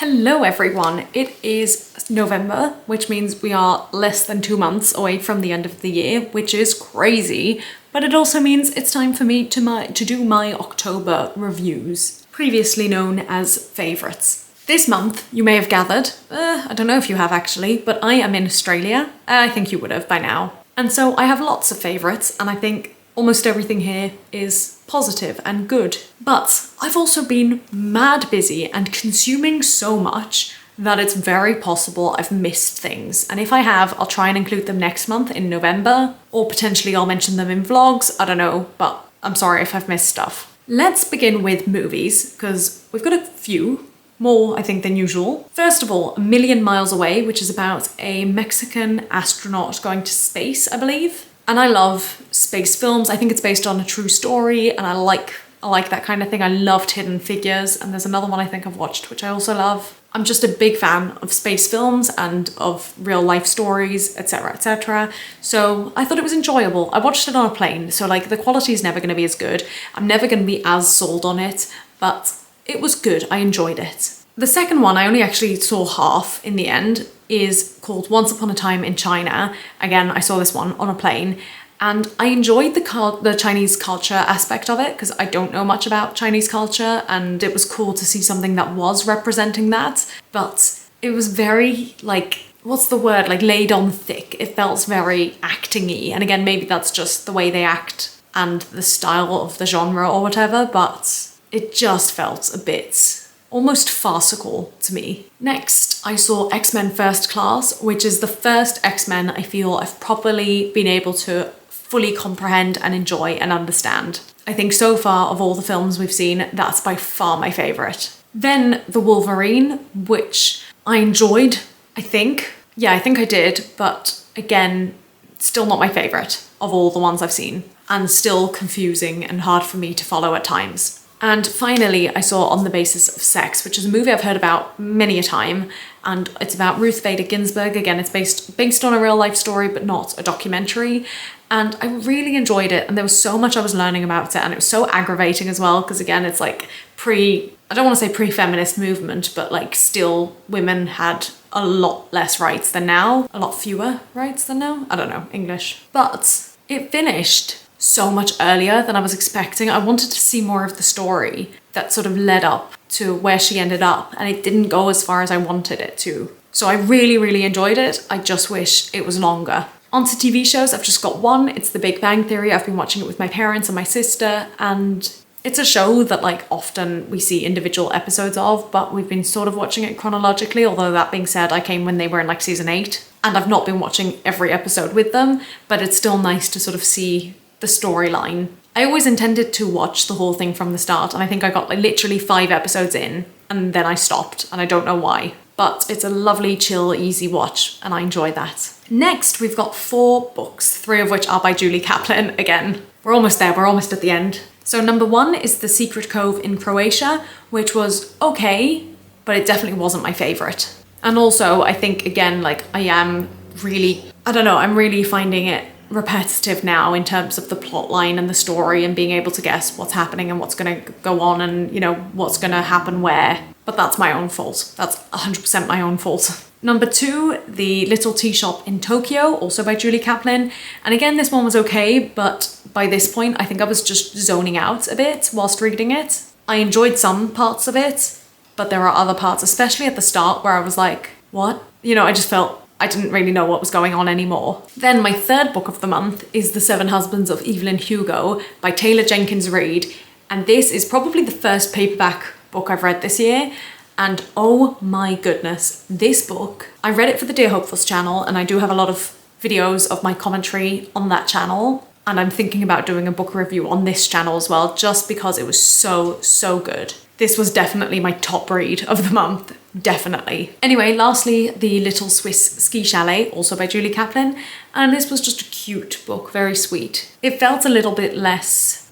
Hello everyone, it is November, which means we are less than 2 months away from the end of the year, which is crazy, but it also means it's time for me to do my October reviews, previously known as favourites. This month, you may have gathered, I don't know if you have actually, but I am in Australia. I think you would have by now. And so I have lots of favourites, and I think almost everything here is positive and good. But I've also been mad busy and consuming so much that it's very possible I've missed things. And if I have, I'll try and include them next month in November, or potentially I'll mention them in vlogs, I don't know, but I'm sorry if I've missed stuff. Let's begin with movies, because we've got a few. More, I think, than usual. First of all, A Million Miles Away, which is about a Mexican astronaut going to space, I believe. And I love space films. I think it's based on a true story, and I like that kind of thing. I loved Hidden Figures, and there's another one I think I've watched, which I also love. I'm just a big fan of space films and of real life stories, etc., etc. So I thought it was enjoyable. I watched it on a plane, so like the quality is never going to be as good. I'm never going to be as sold on it, but it was good. I enjoyed it. The second one, I only actually saw half in the end, is called Once Upon a Time in China. Again, I saw this one on a plane, and I enjoyed the Chinese culture aspect of it because I don't know much about Chinese culture, and it was cool to see something that was representing that. But it was very, like, what's the word? Like, laid on thick. It felt very acting-y. And again, maybe that's just the way they act and the style of the genre or whatever, but it just felt a bit almost farcical to me. Next, I saw X-Men First Class, which is the first X-Men I feel I've properly been able to fully comprehend and enjoy and understand. I think so far of all the films we've seen, that's by far my favourite. Then The Wolverine, which I enjoyed, I think. Yeah, I think I did, but again, still not my favourite of all the ones I've seen, and still confusing and hard for me to follow at times. And finally, I saw On the Basis of Sex, which is a movie I've heard about many a time, and it's about Ruth Bader Ginsburg. Again, it's based on a real life story, but not a documentary. And I really enjoyed it, and there was so much I was learning about it, and it was so aggravating as well, because again, it's like I don't want to say pre-feminist movement, but like still women had a lot less rights than now, a lot fewer rights than now. I don't know, English. But it finished so much earlier than I was expecting. I wanted to see more of the story that sort of led up to where she ended up, and it didn't go as far as I wanted it to. So I really, really enjoyed it. I just wish it was longer. On to TV shows, I've just got one. It's The Big Bang Theory. I've been watching it with my parents and my sister, and it's a show that like often we see individual episodes of, but we've been sort of watching it chronologically, although that being said, I came when they were in like season 8, and I've not been watching every episode with them, but it's still nice to sort of see the storyline. I always intended to watch the whole thing from the start, and I think I got like literally 5 episodes in, and then I stopped, and I don't know why. But it's a lovely, chill, easy watch, and I enjoy that. Next, we've got 4 books, 3 of which are by Julie Kaplan. Again, we're almost there, we're almost at the end. So number 1 is The Secret Cove in Croatia, which was okay, but it definitely wasn't my favourite. And also, I think, again, like I'm really finding it repetitive now in terms of the plot line and the story and being able to guess what's happening and what's going to go on and, you know, what's going to happen where. But that's my own fault. That's 100% my own fault. Number 2, The Little Tea Shop in Tokyo, also by Julie Kaplan. And again, this one was okay, but by this point, I think I was just zoning out a bit whilst reading it. I enjoyed some parts of it, but there are other parts, especially at the start, where I was like, what? You know, I just felt I didn't really know what was going on anymore. Then my 3rd book of the month is The Seven Husbands of Evelyn Hugo by Taylor Jenkins Reid. And this is probably the first paperback book I've read this year. And oh my goodness, this book, I read it for the Dear Hopefuls channel, and I do have a lot of videos of my commentary on that channel. And I'm thinking about doing a book review on this channel as well, just because it was so, so good. This was definitely my top read of the month. Definitely. Anyway, lastly, The Little Swiss Ski Chalet, also by Julie Kaplan. And this was just a cute book, very sweet. It felt a little bit less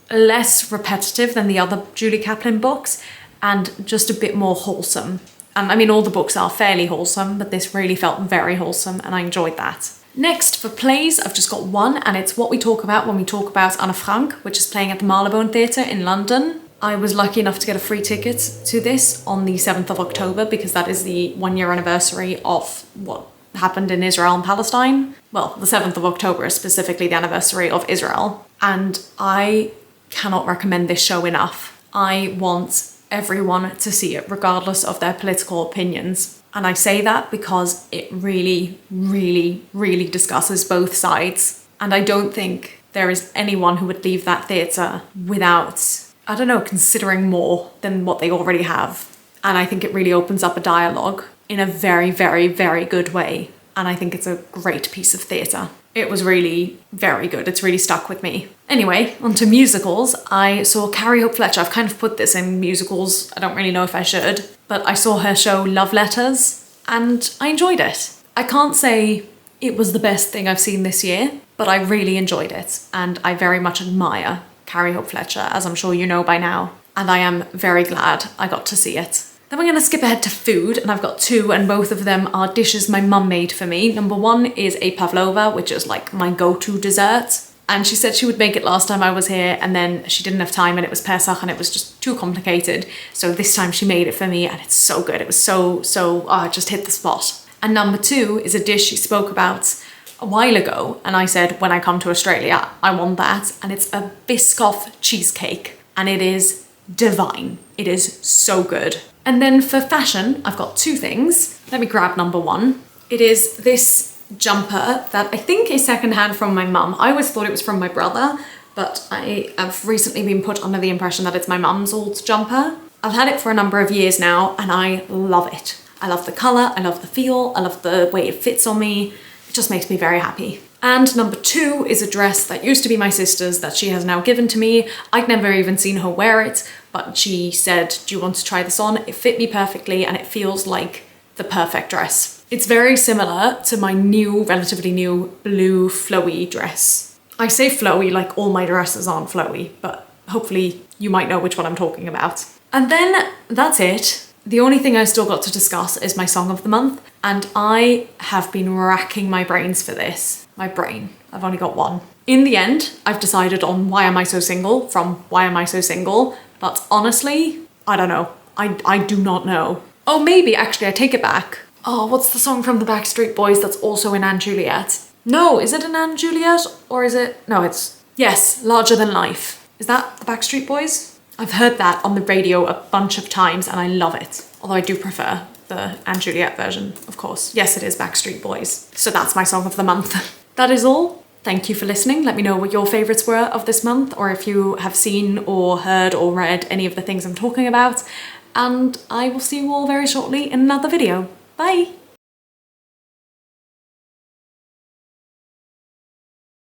repetitive than the other Julie Kaplan books, and just a bit more wholesome. And I mean, all the books are fairly wholesome, but this really felt very wholesome, and I enjoyed that. Next, for plays, I've just got one, and it's What We Talk About When We Talk About Anne Frank, which is playing at the Marylebone Theatre in London. I was lucky enough to get a free ticket to this on the 7th of October because that is the 1-year anniversary of what happened in Israel and Palestine. Well, the 7th of October is specifically the anniversary of Israel. And I cannot recommend this show enough. I want everyone to see it regardless of their political opinions. And I say that because it really, really, really discusses both sides. And I don't think there is anyone who would leave that theatre without, I don't know, considering more than what they already have. And I think it really opens up a dialogue in a very, very, very good way. And I think it's a great piece of theatre. It was really very good. It's really stuck with me. Anyway, onto musicals. I saw Carrie Hope Fletcher. I've kind of put this in musicals. I don't really know if I should. But I saw her show Love Letters and I enjoyed it. I can't say it was the best thing I've seen this year, but I really enjoyed it. And I very much admire Carrie Hope Fletcher, as I'm sure you know by now. And I am very glad I got to see it. Then we're going to skip ahead to food, and I've got two, and both of them are dishes my mum made for me. Number one is a pavlova, which is like my go-to dessert. And she said she would make it last time I was here, and then she didn't have time, and it was Pesach, and it was just too complicated. So this time she made it for me, and it's so good. It was it just hit the spot. And number two is a dish she spoke about a while ago, and I said, when I come to Australia, I want that. And it's a Biscoff cheesecake, and it is divine. It is so good. And then for fashion, I've got two things. Let me grab number one. It is this jumper that I think is secondhand from my mum. I always thought it was from my brother, but I have recently been put under the impression that it's my mum's old jumper. I've had it for a number of years now, and I love it. I love the colour, I love the feel, I love the way it fits on me. It just makes me very happy. And number two is a dress that used to be my sister's that she has now given to me. I'd never even seen her wear it, but she said, do you want to try this on? It fit me perfectly and it feels like the perfect dress. It's very similar to my new, relatively new blue flowy dress. I say flowy like all my dresses aren't flowy, but hopefully you might know which one I'm talking about. And then that's it. The only thing I've still got to discuss is my song of the month, and I have been racking my brains for this. My brain. I've only got one. In the end, I've decided on Why Am I So Single from Why Am I So Single, but honestly, I don't know. I do not know. Oh, maybe, actually, I take it back. Oh, what's the song from the Backstreet Boys that's also in Anne Juliet? No, is it in Anne Juliet, or is it? No, it's, yes, Larger Than Life. Is that the Backstreet Boys? I've heard that on the radio a bunch of times and I love it. Although I do prefer the Anne Juliet version, of course. Yes, it is Backstreet Boys. So that's my song of the month. That is all. Thank you for listening. Let me know what your favourites were of this month, or if you have seen or heard or read any of the things I'm talking about. And I will see you all very shortly in another video. Bye!